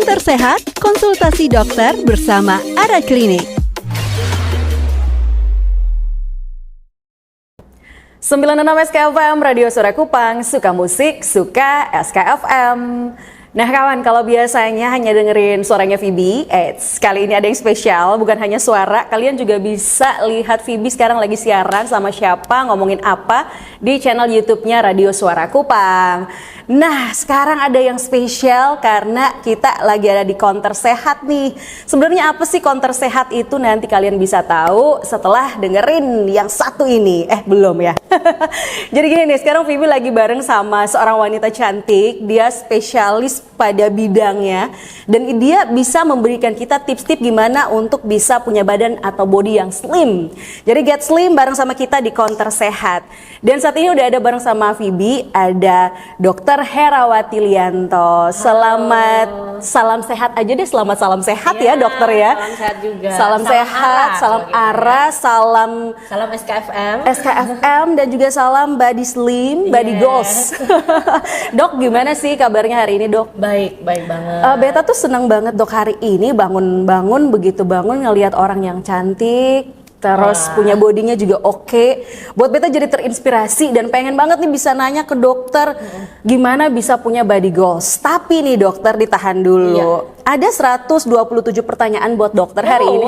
Seputar sehat, konsultasi dokter bersama Ara Klinik. 96 SKFM, Radio Suara Kupang, suka musik, suka SKFM. Nah kawan, kalau biasanya hanya dengerin suaranya Phoebe, kali ini ada yang spesial, bukan hanya suara, kalian juga bisa lihat Phoebe sekarang lagi siaran sama siapa, ngomongin apa di channel YouTube-nya Radio Suara Kupang. Nah sekarang ada yang spesial karena kita lagi ada di Counter Sehat nih. Sebenarnya apa sih Counter Sehat itu, nanti kalian bisa tahu setelah dengerin yang satu ini. Belum ya. Jadi gini nih, sekarang Phoebe lagi bareng sama seorang wanita cantik. Dia spesialis pada bidangnya dan dia bisa memberikan kita tips-tips gimana untuk bisa punya badan atau body yang slim. Jadi get slim bareng sama kita di Counter Sehat. Dan saat ini udah ada bareng sama Phoebe, ada Dr. Herawati Lianto. Selamat, salam sehat aja deh, selamat salam sehat ya dokter ya. Salam sehat juga. Salam sehat, salam Ara, salam SKFM dan juga salam body slim, body goals. Dok, gimana sih kabarnya hari ini dok? Baik banget. Beta tuh senang banget dok hari ini bangun begitu bangun ngelihat orang yang cantik. Terus punya bodinya juga oke. Buat beta jadi terinspirasi dan pengen banget nih bisa nanya ke dokter gimana bisa punya body goals. Tapi nih dokter ditahan dulu. Ada 127 pertanyaan buat dokter hari ini.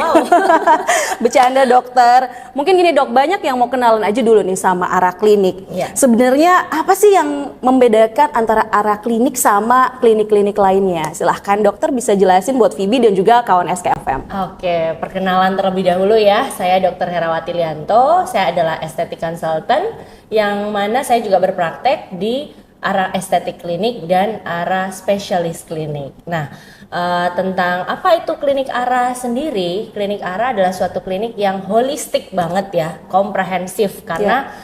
Bercanda dokter. Mungkin gini dok, banyak yang mau kenalan aja dulu nih sama Ara Klinik. Sebenarnya apa sih yang membedakan antara Ara Klinik sama klinik-klinik lainnya? Silahkan dokter bisa jelasin buat Phoebe dan juga kawan SKFM. Oke, perkenalan terlebih dahulu ya. Saya Dr. Herawati Lianto. Saya adalah estetik consultant yang mana saya juga berpraktek di Ara Estetik Klinik dan Ara Specialist Klinik. Nah, tentang apa itu klinik Ara sendiri, klinik Ara adalah suatu klinik yang holistik banget ya, komprehensif karena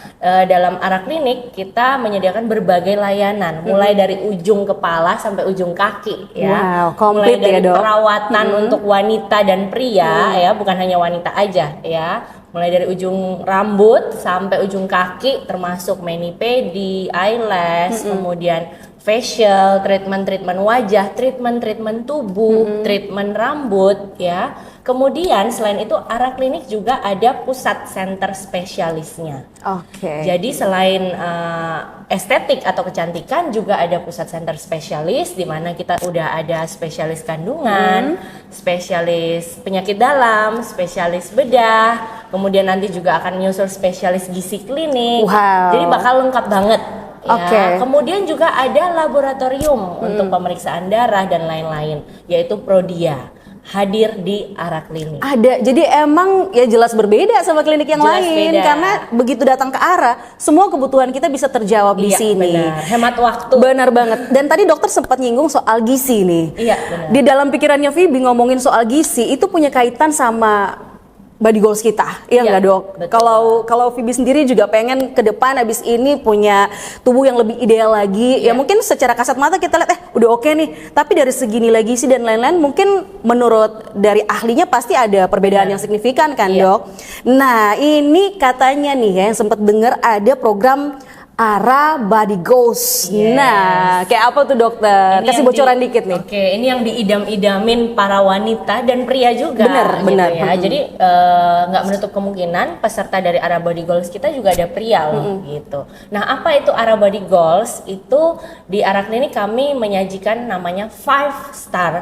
dalam Ara Klinik kita menyediakan berbagai layanan, mulai dari ujung kepala sampai ujung kaki ya. Komplit mulai dari ya, dok. perawatan untuk wanita dan pria ya, bukan hanya wanita aja ya. Mulai dari ujung rambut sampai ujung kaki, termasuk mani-pedi, eyelash, kemudian facial, treatment wajah, treatment tubuh, treatment rambut ya. Kemudian selain itu Ara Klinik juga ada pusat center spesialisnya. Jadi selain estetik atau kecantikan juga ada pusat center spesialis di mana kita udah ada spesialis kandungan, spesialis penyakit dalam, spesialis bedah, kemudian nanti juga akan nyusul spesialis gizi klinik. Jadi bakal lengkap banget. Ya. Kemudian juga ada laboratorium untuk pemeriksaan darah dan lain-lain, yaitu Prodia. Hadir di Ara Klinik. Ada, jadi emang ya jelas berbeda sama klinik yang lain karena begitu datang ke Ara, semua kebutuhan kita bisa terjawab di sini. Benar. Hemat waktu. Benar banget. Dan tadi dokter sempat nyinggung soal gizi nih. Iya, benar. Di dalam pikirannya Phoebe ngomongin soal gizi itu punya kaitan sama body goals kita, iya nggak dok? Kalau Phoebe sendiri juga pengen ke depan abis ini punya tubuh yang lebih ideal lagi. Ya mungkin secara kasat mata kita lihat udah oke nih, tapi dari segi nilai gizi dan lain-lain mungkin menurut dari ahlinya pasti ada perbedaan yang signifikan kan dok? Nah ini katanya nih ya yang sempat dengar ada program Ara Body Goals. Nah, kayak apa tuh dokter? Kasih bocoran dikit nih. Ini yang diidam-idamin para wanita dan pria juga. Benar. Ya. Jadi nggak menutup kemungkinan peserta dari Ara Body Goals kita juga ada pria loh, gitu. Nah, apa itu Ara Body Goals? Itu di Ara Klinik kami menyajikan namanya 5 star.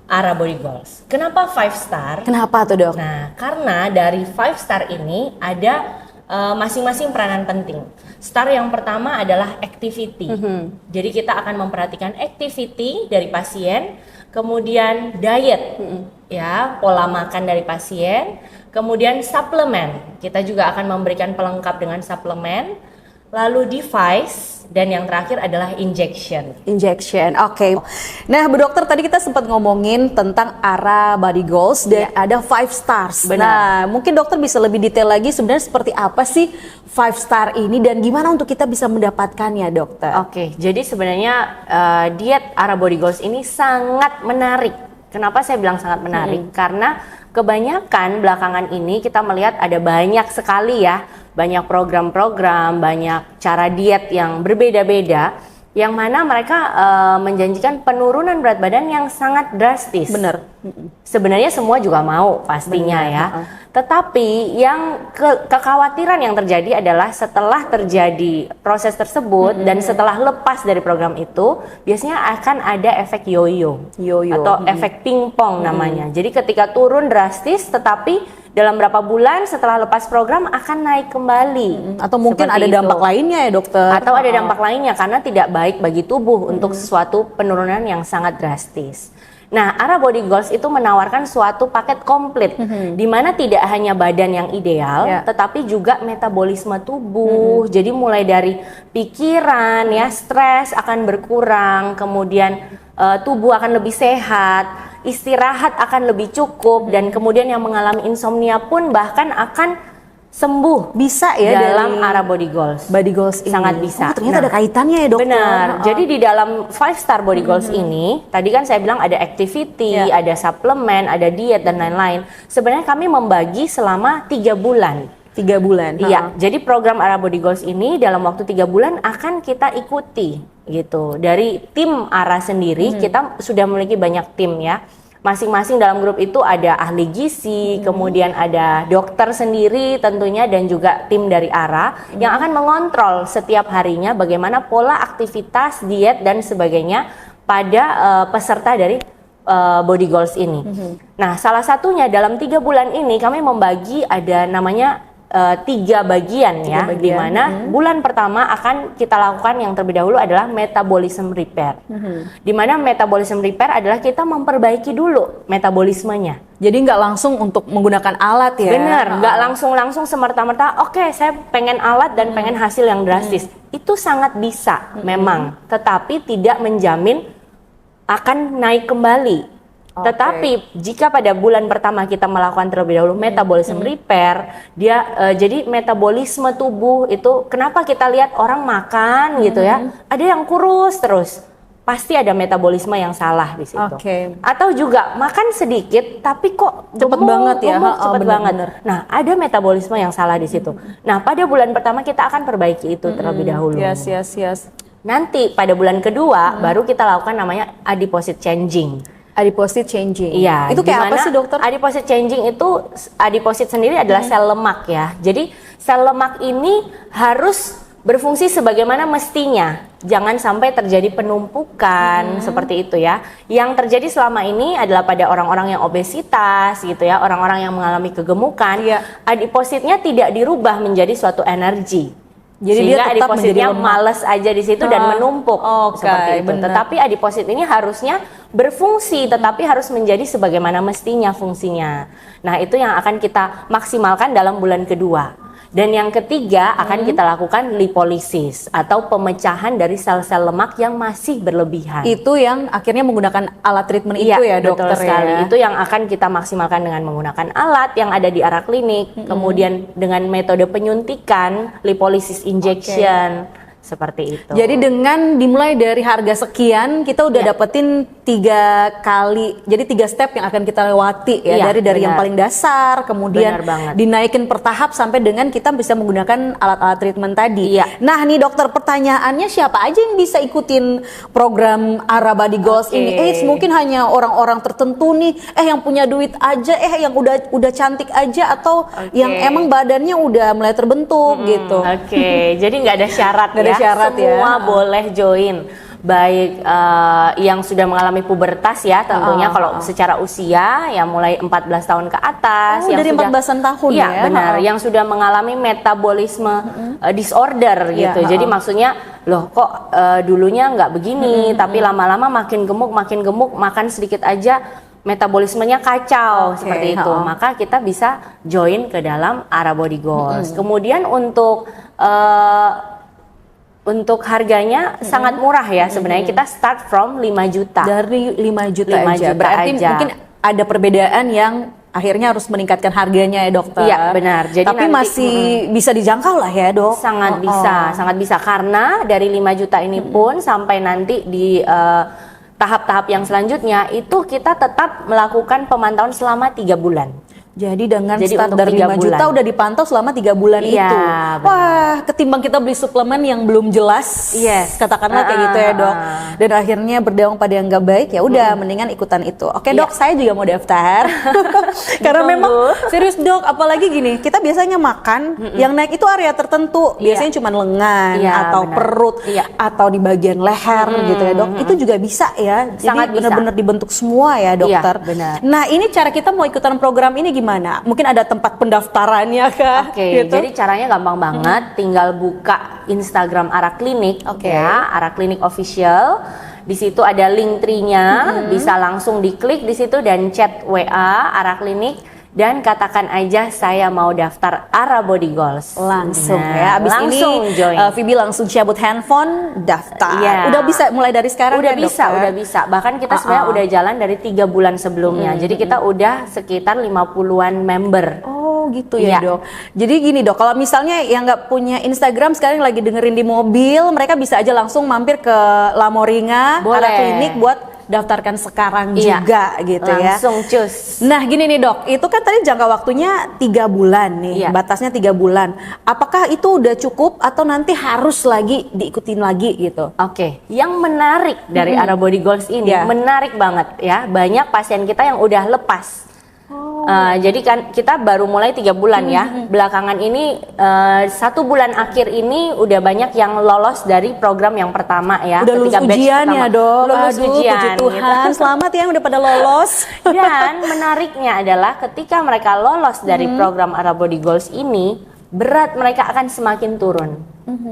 Ara Body Goals. Kenapa 5 star? Kenapa tuh dok? Nah, karena dari 5 star ini ada masing-masing peranan penting. Star yang pertama adalah activity. Jadi kita akan memperhatikan activity dari pasien, kemudian diet, ya pola makan dari pasien, kemudian suplemen. Kita juga akan memberikan pelengkap dengan suplemen, lalu device, dan yang terakhir adalah injection. Nah Bu Dokter, tadi kita sempat ngomongin tentang Ara Body Goals dan ada 5 stars. Nah mungkin dokter bisa lebih detail lagi sebenarnya seperti apa sih 5 star ini dan gimana untuk kita bisa mendapatkannya dokter? Jadi sebenarnya diet Ara Body Goals ini sangat menarik. Kenapa saya bilang sangat menarik? Karena kebanyakan belakangan ini kita melihat ada banyak sekali ya, banyak program-program, banyak cara diet yang berbeda-beda yang mana mereka menjanjikan penurunan berat badan yang sangat drastis. Bener. Sebenarnya semua juga mau pastinya ya. Tetapi yang kekhawatiran yang terjadi adalah setelah terjadi proses tersebut dan setelah lepas dari program itu, biasanya akan ada efek yoyo atau efek pingpong namanya. Jadi ketika turun drastis, tetapi dalam berapa bulan setelah lepas program akan naik kembali. Atau mungkin ada dampak lainnya ya dokter? Atau ada dampak lainnya karena tidak baik bagi tubuh untuk sesuatu penurunan yang sangat drastis. Nah, Ara Body Goals itu menawarkan suatu paket komplit di mana tidak hanya badan yang ideal, tetapi juga metabolisme tubuh. Jadi mulai dari pikiran ya, stres akan berkurang, kemudian tubuh akan lebih sehat, istirahat akan lebih cukup, dan kemudian yang mengalami insomnia pun bahkan akan sembuh bisa ya dalam dari Ara Body Goals. Body Goals ini. Sangat bisa. Ternyata ada kaitannya ya dokter. Benar. Jadi di dalam 5-star Body Goals ini, tadi kan saya bilang ada activity, ada suplemen, ada diet dan lain-lain. Sebenarnya kami membagi selama 3 bulan. 3 bulan. Iya. Jadi program Ara Body Goals ini dalam waktu 3 bulan akan kita ikuti gitu. Dari tim Ara sendiri, kita sudah memiliki banyak tim ya. Masing-masing dalam grup itu ada ahli gizi, kemudian ada dokter sendiri tentunya, dan juga tim dari Ara yang akan mengontrol setiap harinya bagaimana pola aktivitas, diet dan sebagainya pada peserta dari Body Goals ini. Nah, salah satunya dalam 3 bulan ini kami membagi ada namanya 3 bagian ya, di mana bulan pertama akan kita lakukan yang terlebih dahulu adalah metabolism repair. Di mana metabolism repair adalah kita memperbaiki dulu metabolismenya. Jadi nggak langsung untuk menggunakan alat ya? Benar, nggak langsung semerta-merta. Oke, saya pengen alat dan pengen hasil yang drastis. Itu sangat bisa memang, tetapi tidak menjamin akan naik kembali. Tetapi jika pada bulan pertama kita melakukan terlebih dahulu metabolism repair, dia jadi metabolisme tubuh itu, kenapa kita lihat orang makan gitu ya, ada yang kurus terus, pasti ada metabolisme yang salah di situ. Atau juga makan sedikit tapi kok cepet banget ya, cepet banget. Nah, ada metabolisme yang salah di situ. Nah, pada bulan pertama kita akan perbaiki itu terlebih dahulu. Yes. Nanti pada bulan kedua baru kita lakukan namanya adiposite changing. Adiposite changing. Iya. Itu kayak apa sih dokter? Adiposite changing itu, adiposit sendiri adalah sel lemak ya. Jadi sel lemak ini harus berfungsi sebagaimana mestinya. Jangan sampai terjadi penumpukan seperti itu ya. Yang terjadi selama ini adalah pada orang-orang yang obesitas gitu ya, orang-orang yang mengalami kegemukan. Adipositnya tidak dirubah menjadi suatu energi. Jadi sehingga dia adipositnya males aja di situ dan menumpuk seperti itu. Tetapi adiposit ini harusnya berfungsi, tetapi harus menjadi sebagaimana mestinya fungsinya. Nah, itu yang akan kita maksimalkan dalam bulan kedua. Dan yang ketiga akan kita lakukan lipolisis atau pemecahan dari sel-sel lemak yang masih berlebihan. Itu yang akhirnya menggunakan alat treatment itu ya dokter? Betul sekali. Itu yang akan kita maksimalkan dengan menggunakan alat yang ada di Ara Klinik, kemudian dengan metode penyuntikan, lipolisis injection. Seperti itu. Jadi dengan dimulai dari harga sekian, kita udah dapetin 3 kali, jadi 3 step yang akan kita lewati ya, dari yang paling dasar, kemudian dinaikin per tahap sampai dengan kita bisa menggunakan alat-alat treatment tadi. Nah nih dokter, pertanyaannya siapa aja yang bisa ikutin program Ara Body Goals ini? Mungkin hanya orang-orang tertentu nih, yang punya duit aja, yang udah cantik aja, atau yang emang badannya udah mulai terbentuk gitu. Jadi nggak ada syarat semua boleh join, baik yang sudah mengalami pubertas ya tentunya, kalau secara usia ya mulai 14 tahun ke atas, yang dari sudah 14-an tahun ya, benar, yang sudah mengalami metabolisme disorder gitu. Jadi maksudnya loh kok dulunya nggak begini, tapi lama-lama makin gemuk, makan sedikit aja metabolismenya kacau seperti itu, maka kita bisa join ke dalam Ara Body Goals. Kemudian untuk harganya sangat murah ya, sebenarnya kita start from 5 juta. Dari 5 juta aja. Berarti mungkin ada perbedaan yang akhirnya harus meningkatkan harganya ya dokter. Iya benar. Jadi tapi nanti, masih bisa dijangkau lah ya dok. Sangat bisa karena dari 5 juta ini pun sampai nanti di tahap-tahap yang selanjutnya itu kita tetap melakukan pemantauan selama 3 bulan. Jadi dengan Jadi start untuk dari 3 5 juta bulan. udah dipantau selama 3 bulan Iya, itu. benar. Wah, ketimbang kita beli suplemen yang belum jelas. Yes. Katakanlah kayak gitu ya, Dok. Dan akhirnya berdampak pada yang nggak baik, ya udah mendingan ikutan itu. Oke, Dok, Iya. saya juga mau daftar. Karena Ditunggu. memang serius, Dok, apalagi gini, kita biasanya makan yang naik itu area tertentu. Iya. Biasanya cuma lengan Iya, atau benar. perut Iya. atau di bagian leher gitu ya, Dok. Itu juga bisa ya. Sangat Jadi bisa. benar-benar dibentuk semua ya, dokter. Iya, benar. Nah, ini cara kita mau ikutan program ini gimana? Mungkin ada tempat pendaftarannya kah? Oke, Gitu? jadi caranya gampang banget, tinggal buka Instagram Ara Klinik, Oke. ya, Ara Klinik Official. Di situ ada link tree-nya, bisa langsung diklik di situ dan chat WA Ara Klinik dan katakan aja saya mau daftar Ara Body Goals. Langsung Nah, ya. Abis langsung ini join. Vivi langsung cabut handphone, daftar. Iya. Udah bisa mulai dari sekarang Udah kan, bisa, dokter? udah bisa. Bahkan kita sebenarnya udah jalan dari 3 bulan sebelumnya. Jadi kita udah sekitar 50-an member. Oh gitu ya, Iya. Dok. Jadi gini, Dok, kalau misalnya yang nggak punya Instagram sekarang lagi dengerin di mobil, mereka bisa aja langsung mampir ke La Moringa, Boleh. Ara Klinik buat daftarkan sekarang Iya. juga gitu ya. Langsung cus. Nah gini nih, Dok, itu kan tadi jangka waktunya 3 bulan nih, Iya. batasnya 3 bulan. Apakah itu udah cukup atau nanti harus lagi diikutin lagi gitu? Oke, yang menarik dari Ara Body Goals ini, Iya. menarik banget ya. Banyak pasien kita yang udah lepas. Jadi kan kita baru mulai 3 bulan ya. Belakangan ini 1 bulan akhir ini udah banyak yang lolos dari program yang pertama ya. Udah lulus ketika batch ujian pertama. ya, Dok? Lulus Aduh, ujian. puji Tuhan, gitu. selamat ya udah pada lolos. Dan menariknya adalah ketika mereka lolos dari program Ara Body Goals ini, berat mereka akan semakin turun.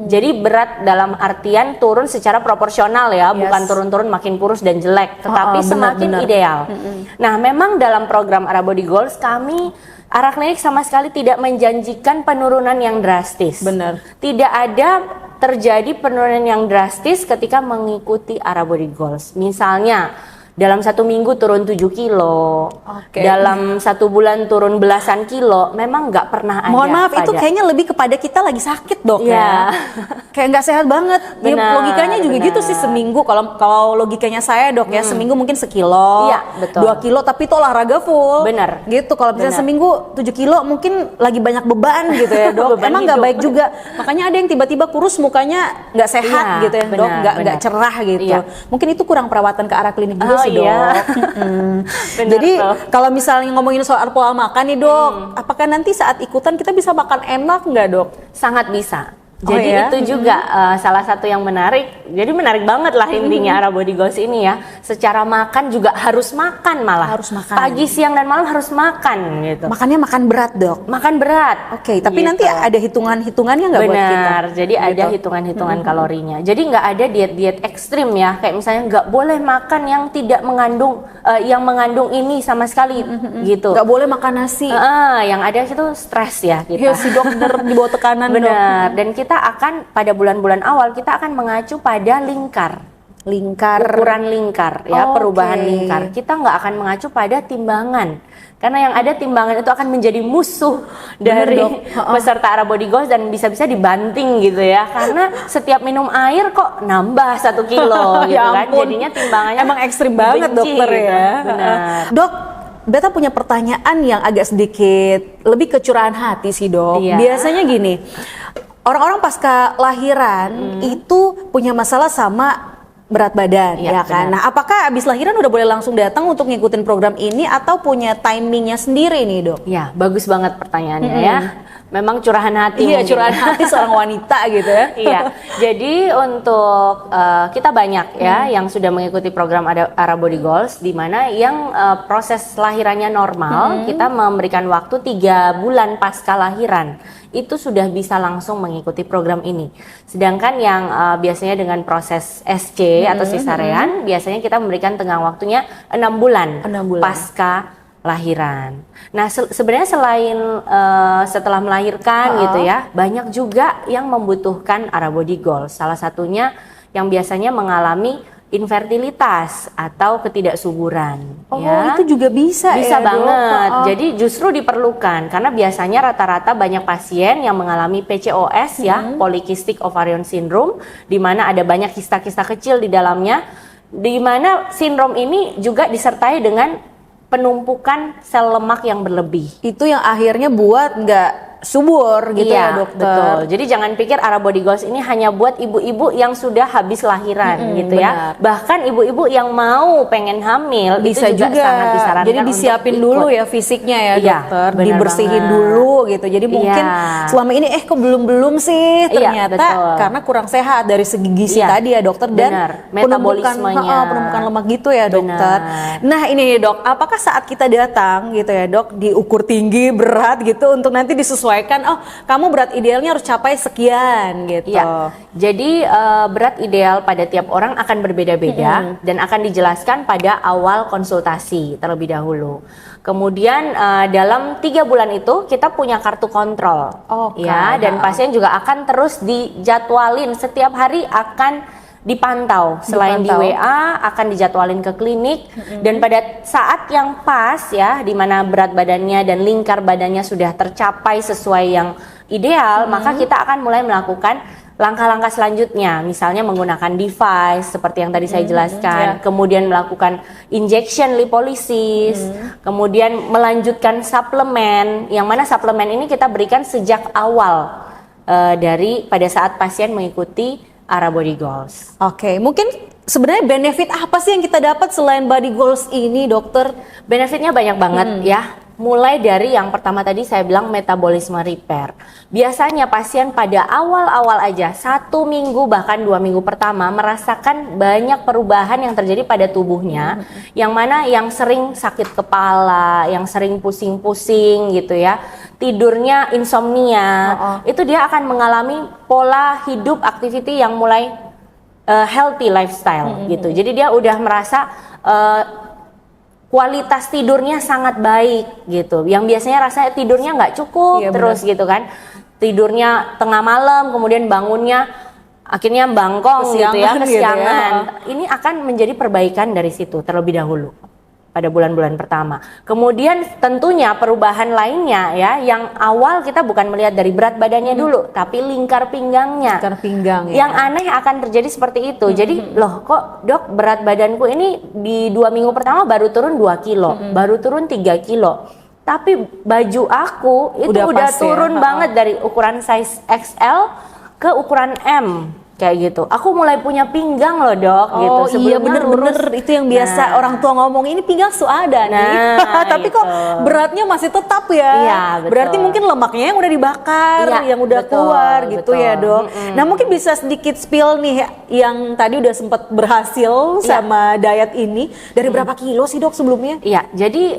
Jadi berat dalam artian turun secara proporsional ya, Yes. bukan turun-turun makin kurus dan jelek, tetapi benar, semakin benar. ideal. Nah, memang dalam program Ara Body Goals kami Ara Klinik sama sekali tidak menjanjikan penurunan yang drastis. Benar. Tidak ada terjadi penurunan yang drastis ketika mengikuti Ara Body Goals. Misalnya dalam 1 minggu turun 7 kilo, Oke. dalam 1 bulan turun belasan kilo, memang nggak pernah ada. Mohon maaf, itu pada- kayaknya lebih kepada kita lagi sakit, Dok. Iya. Ya. Kayak nggak sehat banget. Ya, Benar, logikanya juga benar. gitu sih, seminggu. Kalau logikanya saya, Dok, ya seminggu mungkin sekilo, Iya, betul. 2 kilo, tapi itu olahraga full. Benar. Gitu. Kalau misalnya Benar. seminggu 7 kilo, mungkin lagi banyak beban gitu ya, Dok. Beban Emang nggak hidup. baik juga. Makanya ada yang tiba-tiba kurus, mukanya nggak sehat Iya, gitu ya, Dok. benar, Nggak benar. cerah gitu. Iya. Mungkin itu kurang perawatan ke arah klinik juga Oh, sih, Dok. iya. Benar Jadi tuh. kalau misalnya ngomongin soal pola makan nih, Dok, apakah nanti saat ikutan kita bisa makan enak nggak, Dok? Sangat bisa. Oh, Jadi ya? itu juga salah satu yang menarik. Jadi menarik banget lah intinya Ara Body Goals ini ya. Secara makan juga harus makan malah. Harus makan. Pagi, siang dan malam harus makan gitu. Makannya makan berat, Dok. Makan berat. Oke, tapi Gitu. nanti ada hitungan-hitungannya nggak buat kita? Benar, jadi ada Gitu. hitungan-hitungan kalorinya. Jadi nggak ada diet-diet ekstrim ya, kayak misalnya nggak boleh makan yang tidak mengandung, yang mengandung ini sama sekali gitu. Nggak boleh makan nasi. Yang ada itu stres ya kita. Iya, si dokter di bawah tekanan, Dok. Benar, dan kita akan pada bulan-bulan awal kita akan mengacu pada lingkar. Lingkar. Ukuran lingkar ya, Oke. perubahan lingkar. Kita nggak akan mengacu pada timbangan. Karena yang ada timbangan itu akan menjadi musuh dari Dok. peserta Ara Body Goals dan bisa-bisa dibanting gitu ya. Karena setiap minum air kok nambah 1 kilo gitu Ya kan. ampun. Jadinya timbangannya Emang ekstrim banget, dibenci dokter gitu. ya. Benar. Dok, Beta punya pertanyaan yang agak sedikit lebih ke curahan hati sih, Dok. Iya. Biasanya gini, orang-orang pasca lahiran itu punya masalah sama berat badan, Iya, ya kan? benar. Nah, apakah abis lahiran udah boleh langsung datang untuk ngikutin program ini atau punya timingnya sendiri nih, Dok? Ya, bagus banget pertanyaannya ya. Memang curahan hati. Iya, mungkin. curahan hati seorang wanita gitu ya. Iya, jadi untuk kita banyak ya yang sudah mengikuti program Ara Body Goals, di mana yang proses lahirannya normal, kita memberikan waktu 3 bulan pasca lahiran itu sudah bisa langsung mengikuti program ini. Sedangkan yang biasanya dengan proses SC atau cesarean, biasanya kita memberikan tenggang waktunya 6 bulan, 6 bulan. pasca lahiran. Nah, sebenarnya selain setelah melahirkan gitu ya, banyak juga yang membutuhkan Ara Body Goals. Salah satunya yang biasanya mengalami infertilitas atau ketidaksuburan. Oh, ya. itu juga bisa ya, Bisa Dok? banget. Oh. Jadi justru diperlukan karena biasanya rata-rata banyak pasien yang mengalami PCOS ya, Polycystic Ovarian Syndrome, di mana ada banyak kista-kista kecil di dalamnya, di mana sindrom ini juga disertai dengan penumpukan sel lemak yang berlebih. Itu yang akhirnya buat nggak subur gitu Iya, ya dokter. betul. Jadi jangan pikir Ara Body Goals ini hanya buat ibu-ibu yang sudah habis lahiran gitu ya. benar. Bahkan ibu-ibu yang mau pengen hamil Bisa itu juga, sangat disarankan. Jadi disiapin untuk dulu ikut. ya fisiknya ya Iya, dokter, benar dibersihin banget. dulu gitu. Jadi mungkin Iya. selama ini kok belum sih ternyata betul. karena kurang sehat dari segi gizi Iya, tadi ya dokter dan benar. Metabolismenya. penumpukan lemak gitu ya dokter. Benar. Nah ini nih dok, apakah saat kita datang gitu ya dok diukur tinggi berat gitu untuk nanti disesuaikan kamu berat idealnya harus capai sekian gitu. Iya. Jadi berat ideal pada tiap orang akan berbeda-beda dan akan dijelaskan pada awal konsultasi terlebih dahulu. Kemudian dalam 3 bulan itu kita punya kartu kontrol, Oke. ya. Dan pasien juga akan terus dijadwalin setiap hari akan dipantau. Selain di WA akan dijadwalin ke klinik dan pada saat yang pas ya, di mana berat badannya dan lingkar badannya sudah tercapai sesuai yang ideal, maka kita akan mulai melakukan langkah-langkah selanjutnya, misalnya menggunakan device seperti yang tadi saya jelaskan, kemudian melakukan injection lipolisis, kemudian melanjutkan suplemen, yang mana suplemen ini kita berikan sejak awal dari pada saat pasien mengikuti Ara Body Goals. Oke, mungkin sebenarnya benefit apa sih yang kita dapat selain body goals ini dokter? Benefitnya banyak banget ya. Mulai dari yang pertama tadi saya bilang metabolisme repair. Biasanya pasien pada awal-awal aja 1 minggu bahkan 2 minggu pertama merasakan banyak perubahan yang terjadi pada tubuhnya. Yang mana yang sering sakit kepala, yang sering pusing-pusing gitu ya, tidurnya insomnia, itu dia akan mengalami pola hidup activity yang mulai healthy lifestyle gitu. Jadi dia udah merasa kualitas tidurnya sangat baik gitu. Yang biasanya rasanya tidurnya nggak cukup terus gitu kan. Tidurnya tengah malam, kemudian bangunnya akhirnya bangkong gitu ya, kesiangan. Ini akan menjadi perbaikan dari situ terlebih dahulu pada bulan-bulan pertama. Kemudian tentunya perubahan lainnya ya, yang awal kita bukan melihat dari berat badannya dulu, tapi lingkar pinggangnya. Lingkar pinggang ya. Yang aneh akan terjadi seperti itu. Jadi loh kok dok berat badanku ini di 2 minggu pertama baru turun 2 kilo, baru turun 3 kilo. Tapi baju aku itu udah turun banget dari ukuran size XL ke ukuran M. Kayak gitu, aku mulai punya pinggang loh dok, gitu. Iya bener-bener itu yang biasa orang tua ngomong, ini pinggang ada nih, tapi kok beratnya masih tetap ya. Iya, betul. Berarti mungkin lemaknya yang udah dibakar, yang udah keluar gitu ya dok. Nah mungkin bisa sedikit spill nih, yang tadi udah sempat berhasil sama diet ini, dari berapa kilo sih dok sebelumnya? Iya, jadi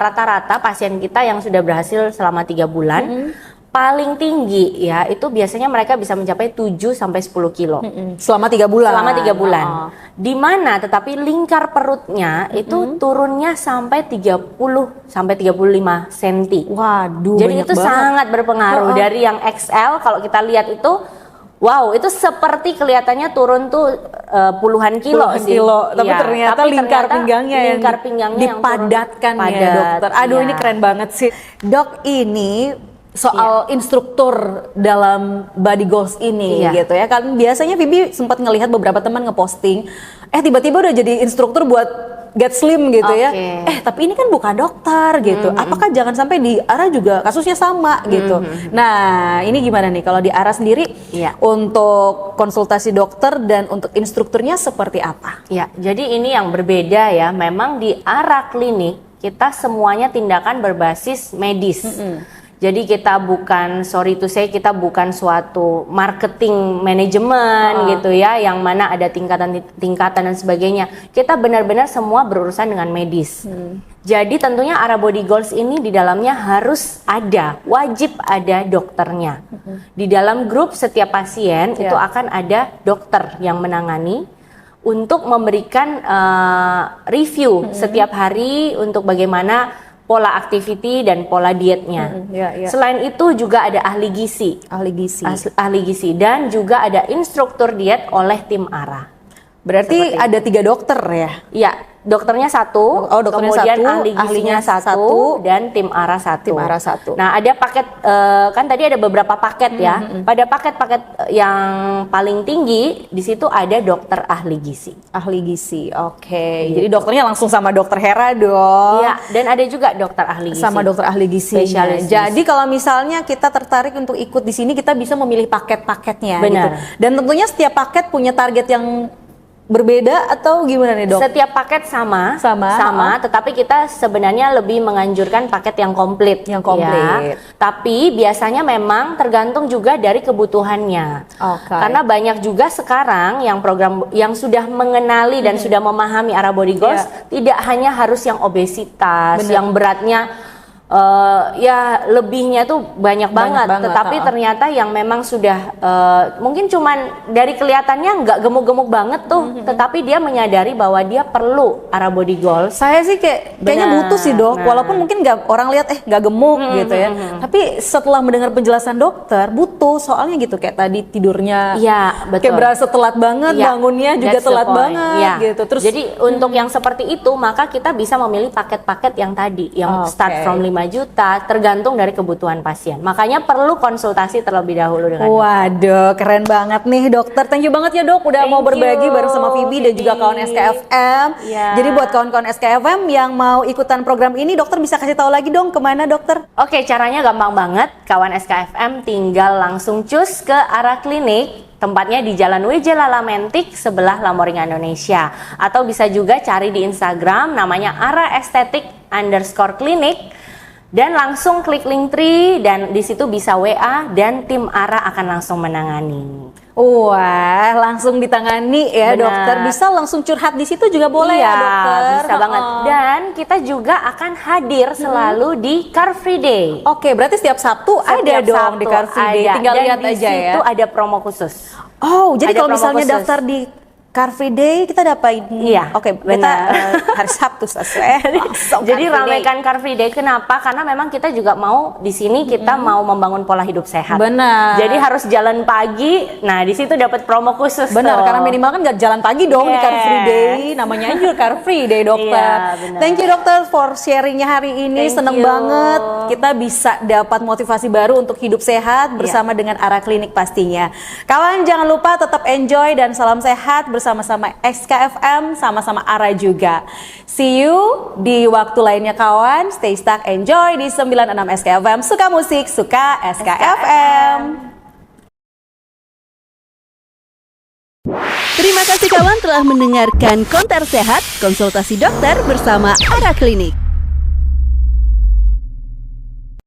rata-rata pasien kita yang sudah berhasil selama 3 bulan, paling tinggi ya itu biasanya mereka bisa mencapai 7 sampai 10 kilo. Selama 3 bulan. Selama 3 bulan. Di mana tetapi lingkar perutnya itu turunnya sampai 30 sampai 35 cm. Waduh, jadi itu sangat berpengaruh. Dari yang XL kalau kita lihat itu wow, itu seperti kelihatannya turun tuh puluhan kilo sih. Tapi ternyata lingkar pinggangnya yang dipadatkan ya dokter. Aduh ini keren banget sih. Dok, ini soal instruktur dalam body goals ini gitu ya kan, biasanya Vivi sempat ngelihat beberapa teman ngeposting tiba-tiba udah jadi instruktur buat get slim gitu ya, tapi ini kan bukan dokter gitu, apakah jangan sampai di Ara juga kasusnya sama gitu. Nah ini gimana nih kalau di Ara sendiri untuk konsultasi dokter dan untuk instrukturnya seperti apa? Ya, jadi ini yang berbeda ya, memang di Ara klinik kita semuanya tindakan berbasis medis. Jadi kita bukan, sorry to say, kita bukan suatu marketing manajemen gitu ya, yang mana ada tingkatan dan sebagainya. Kita benar-benar semua berurusan dengan medis. Jadi tentunya Ara Body Goals ini di dalamnya harus ada, wajib ada dokternya. Di dalam grup setiap pasien itu akan ada dokter yang menangani untuk memberikan review setiap hari untuk bagaimana pola aktiviti dan pola dietnya. Selain itu juga ada ahli gizi. Ahli gizi dan juga ada instruktur diet oleh tim Ara. Berarti ada 3 dokter ya? Iya, dokternya satu, Oh, dokternya kemudian satu, ahli gizinya ahlinya satu, satu, dan tim ARA satu. Tim ARA satu. Nah, ada paket, kan tadi ada beberapa paket ya. Pada paket-paket yang paling tinggi, di situ ada dokter ahli gizi. Ahli gizi, oke. Jadi dokternya langsung sama dokter Hera dong. Iya, dan ada juga dokter ahli gizi. Sama dokter ahli gizi. Spesialis gizi. Jadi kalau misalnya kita tertarik untuk ikut di sini, kita bisa memilih paket-paketnya. Benar. Gitu. Dan tentunya setiap paket punya target yang berbeda atau gimana nih dok? Setiap paket sama, Sama. tetapi kita sebenarnya lebih menganjurkan paket yang komplit. Yang komplit. Ya. Tapi biasanya memang tergantung juga dari kebutuhannya. Oke. Karena banyak juga sekarang yang program yang sudah mengenali dan sudah memahami ARA Body Goals, tidak hanya harus yang obesitas, yang beratnya ya lebihnya tuh banyak banget, tetapi ternyata yang memang sudah mungkin cuman dari kelihatannya nggak gemuk-gemuk banget tuh, tetapi dia menyadari bahwa dia perlu ARA Body Goals. Saya sih kayaknya butuh sih dok, walaupun mungkin nggak orang lihat nggak gemuk gitu ya. Tapi setelah mendengar penjelasan dokter butuh, soalnya gitu kayak tadi tidurnya, Iya betul. kayak berasa telat banget, bangunnya juga That's the telat point. banget Ya. gitu. Terus jadi untuk yang seperti itu maka kita bisa memilih paket-paket yang tadi, yang start from 5 juta, tergantung dari kebutuhan pasien. Makanya perlu konsultasi terlebih dahulu dengan dokter. waduh, keren banget nih dokter. Thank you banget ya dok, udah mau berbagi bareng sama Phoebe dan juga kawan SKFM. Iya. Jadi buat kawan-kawan SKFM yang mau ikutan program ini, dokter bisa kasih tahu lagi dong kemana dokter? Oke, caranya gampang banget. Kawan SKFM tinggal langsung cus ke ARA Klinik. Tempatnya di Jalan WJ Lala-Mentik sebelah Lamoringa Indonesia. Atau bisa juga cari di Instagram namanya @araestetik_klinik. Dan langsung klik link tree dan di situ bisa WA dan tim ARA akan langsung menangani. Wah, langsung ditangani ya Benar. dokter. Bisa langsung curhat di situ juga boleh Iya, ya dokter? bisa banget. Dan kita juga akan hadir selalu di Car Free Day. Oke, berarti setiap Sabtu ada Setiap dong Sabtu di Car Free Day. ada. Tinggal Dan lihat di aja ya. situ ada promo khusus. Oh, jadi Ada kalau promo misalnya khusus. daftar di Car Free Day kita dapat ini. Iya, Oke, kita benar. hari Sabtu selesai. Jadi ramaikan Car Free Day. Kenapa? Karena memang kita juga mau di sini kita mau membangun pola hidup sehat. Benar. Jadi harus jalan pagi. Nah, di situ dapat promo khusus. Benar, tuh. karena minimal kan nggak jalan pagi dong di Car Free Yes. Day. Namanya aja Car Free Day dokter. Iya, benar. Thank you dokter for sharingnya hari ini. Thank Seneng you. banget kita bisa dapat motivasi baru untuk hidup sehat bersama dengan ARA Klinik pastinya. Kawan jangan lupa tetap enjoy dan salam sehat bersama-sama SKFM, sama-sama ARA juga. See you di waktu lainnya kawan. Stay stuck, enjoy di 96 SKFM. Suka musik, suka SKFM. Terima kasih kawan telah mendengarkan Konter Sehat, konsultasi dokter bersama ARA Klinik.